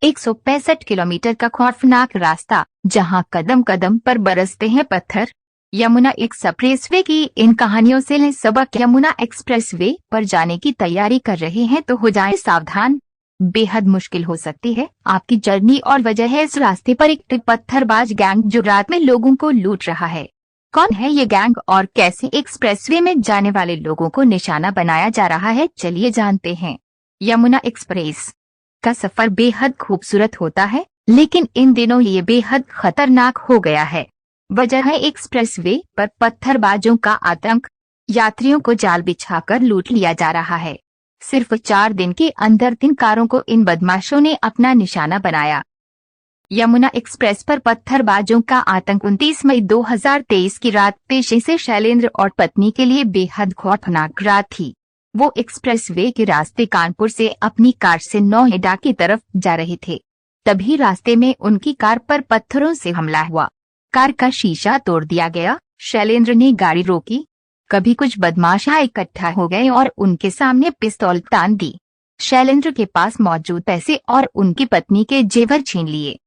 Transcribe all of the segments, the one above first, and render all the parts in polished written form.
165 kilometre का खौफनाक रास्ता, जहां कदम कदम पर बरसते हैं पत्थर। यमुना एक्सप्रेसवे की इन कहानियों से लें सबक। यमुना एक्सप्रेसवे पर जाने की तैयारी कर रहे हैं तो हो जाएं सावधान, बेहद मुश्किल हो सकती है आपकी जर्नी। और वजह है इस रास्ते पर एक पत्थरबाज गैंग जो रात में लोगों को लूट रहा है। कौन है ये गैंग और कैसे एक्सप्रेसवे में जाने वाले लोगों को निशाना बनाया जा रहा है, चलिए जानते हैं। यमुना एक्सप्रेस का सफर बेहद खूबसूरत होता है, लेकिन इन दिनों ये बेहद खतरनाक हो गया है। वजह है एक्सप्रेसवे पर पत्थरबाजों का आतंक। यात्रियों को जाल बिछाकर लूट लिया जा रहा है। सिर्फ 4 दिन के अंदर 3 कारों को इन बदमाशों ने अपना निशाना बनाया। यमुना एक्सप्रेस पर पत्थरबाजों का आतंक 29 मई 2023 की रात पेशे से शैलेंद्र और पत्नी के लिए बेहद खौफनाक रात थी। वो एक्सप्रेसवे के रास्ते कानपुर से अपनी कार से नोएडा की तरफ जा रहे थे। तभी रास्ते में उनकी कार पर पत्थरों से हमला हुआ। कार का शीशा तोड़ दिया गया। शैलेंद्र ने गाड़ी रोकी। कभी कुछ बदमाश इकट्ठा हो गए और उनके सामने पिस्तौल तान दी। शैलेंद्र के पास मौजूद पैसे और उनकी पत्नी के जेवर छीन लिए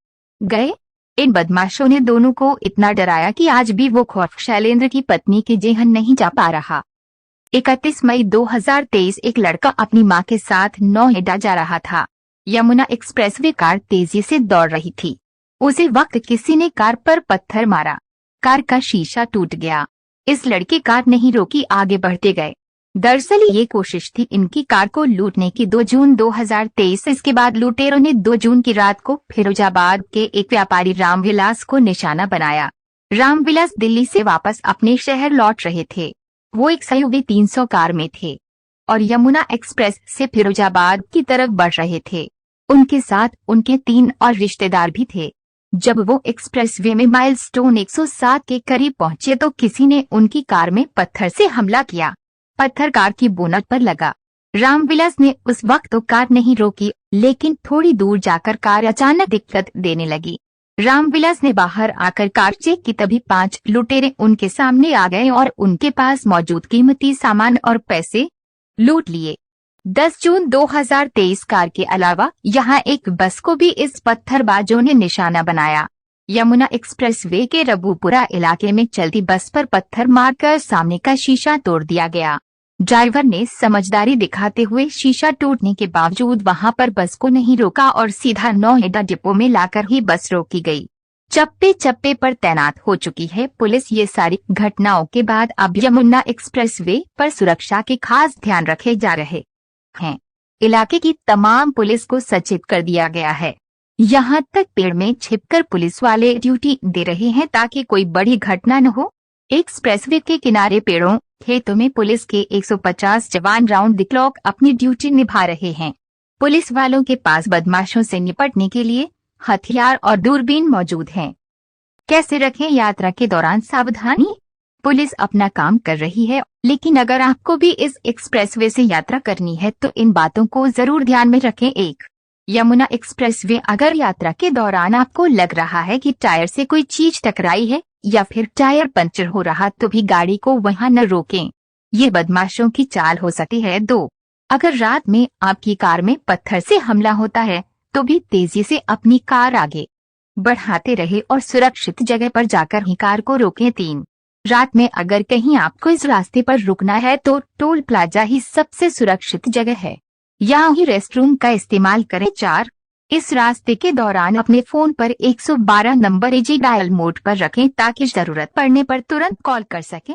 गए। इन बदमाशों ने दोनों को इतना डराया कि आज भी वो खौफ शैलेंद्र की पत्नी के जेहन नहीं जा पा रहा। 31 मई 2023 एक लड़का अपनी मां के साथ नोएडा जा रहा था। यमुना एक्सप्रेसवे कार तेजी से दौड़ रही थी। उसी वक्त किसी ने कार पर पत्थर मारा। कार का शीशा टूट गया। इस लड़के कार नहीं रोकी, आगे बढ़ते गए। दरअसल ये कोशिश थी इनकी कार को लूटने की 2 जून 2023। इसके बाद लुटेरों ने 2 जून की रात को फिरोजाबाद के एक व्यापारी रामविलास को निशाना बनाया। रामविलास दिल्ली से वापस अपने शहर लौट रहे थे। वो एक SUV 300 कार में थे और यमुना एक्सप्रेस से फिरोजाबाद की तरफ बढ़ रहे थे। उनके साथ उनके 3 और रिश्तेदार भी थे। जब वो एक्सप्रेसवे में माइलस्टोन 107 के करीब पहुंचे तो किसी ने उनकी कार में पत्थर से हमला किया। पत्थर कार की बोनट पर लगा। रामविलास ने उस वक्त तो कार नहीं रोकी, लेकिन थोड़ी दूर जाकर कार अचानक दिक्कत देने लगी। रामविलास ने बाहर आकर कार चेक की, तभी 5 लुटेरे उनके सामने आ गए और उनके पास मौजूद कीमती सामान और पैसे लूट लिए। 10 जून 2023 कार के अलावा यहाँ एक बस को भी इस पत्थरबाजों ने निशाना बनाया। यमुना एक्सप्रेसवे के रबूपुरा इलाके में चलती बस पर पत्थर मारकर सामने का शीशा तोड़ दिया गया। ड्राइवर ने समझदारी दिखाते हुए शीशा टूटने के बावजूद वहां पर बस को नहीं रोका और सीधा नोएडा डिपो में लाकर ही बस रोकी गई। चप्पे चप्पे पर तैनात हो चुकी है पुलिस। ये सारी घटनाओं के बाद अब यमुना एक्सप्रेसवे पर सुरक्षा के खास ध्यान रखे जा रहे हैं। इलाके की तमाम पुलिस को सचेत कर दिया गया है। यहाँ तक पेड़ में छिपकर पुलिस वाले ड्यूटी दे रहे हैं ताकि कोई बड़ी घटना न हो। एक्सप्रेसवे के किनारे पेड़ों, खेतों में पुलिस के 150 जवान राउंड द क्लॉक अपनी ड्यूटी निभा रहे हैं। पुलिस वालों के पास बदमाशों से निपटने के लिए हथियार और दूरबीन मौजूद हैं। कैसे रखें यात्रा के दौरान सावधानी? पुलिस अपना काम कर रही है, लेकिन अगर आपको भी इस एक्सप्रेसवे से यात्रा करनी है तो इन बातों को जरूर ध्यान में रखें। 1. यमुना एक्सप्रेसवे, अगर यात्रा के दौरान आपको लग रहा है कि टायर से कोई चीज टकराई है या फिर टायर पंचर हो रहा तो भी गाड़ी को वहां न रोकें। ये बदमाशों की चाल हो सकती है। 2. अगर रात में आपकी कार में पत्थर से हमला होता है तो भी तेजी से अपनी कार आगे बढ़ाते रहे और सुरक्षित जगह पर जाकर ही कार को रोकें। 3. रात में अगर कहीं आपको इस रास्ते पर रुकना है तो टोल प्लाजा ही सबसे सुरक्षित जगह है। यहाँ ही रेस्टरूम का इस्तेमाल करें। 4. इस रास्ते के दौरान अपने फोन पर 112 नंबर इजी डायल मोड पर रखें ताकि जरूरत पड़ने पर तुरंत कॉल कर सकें।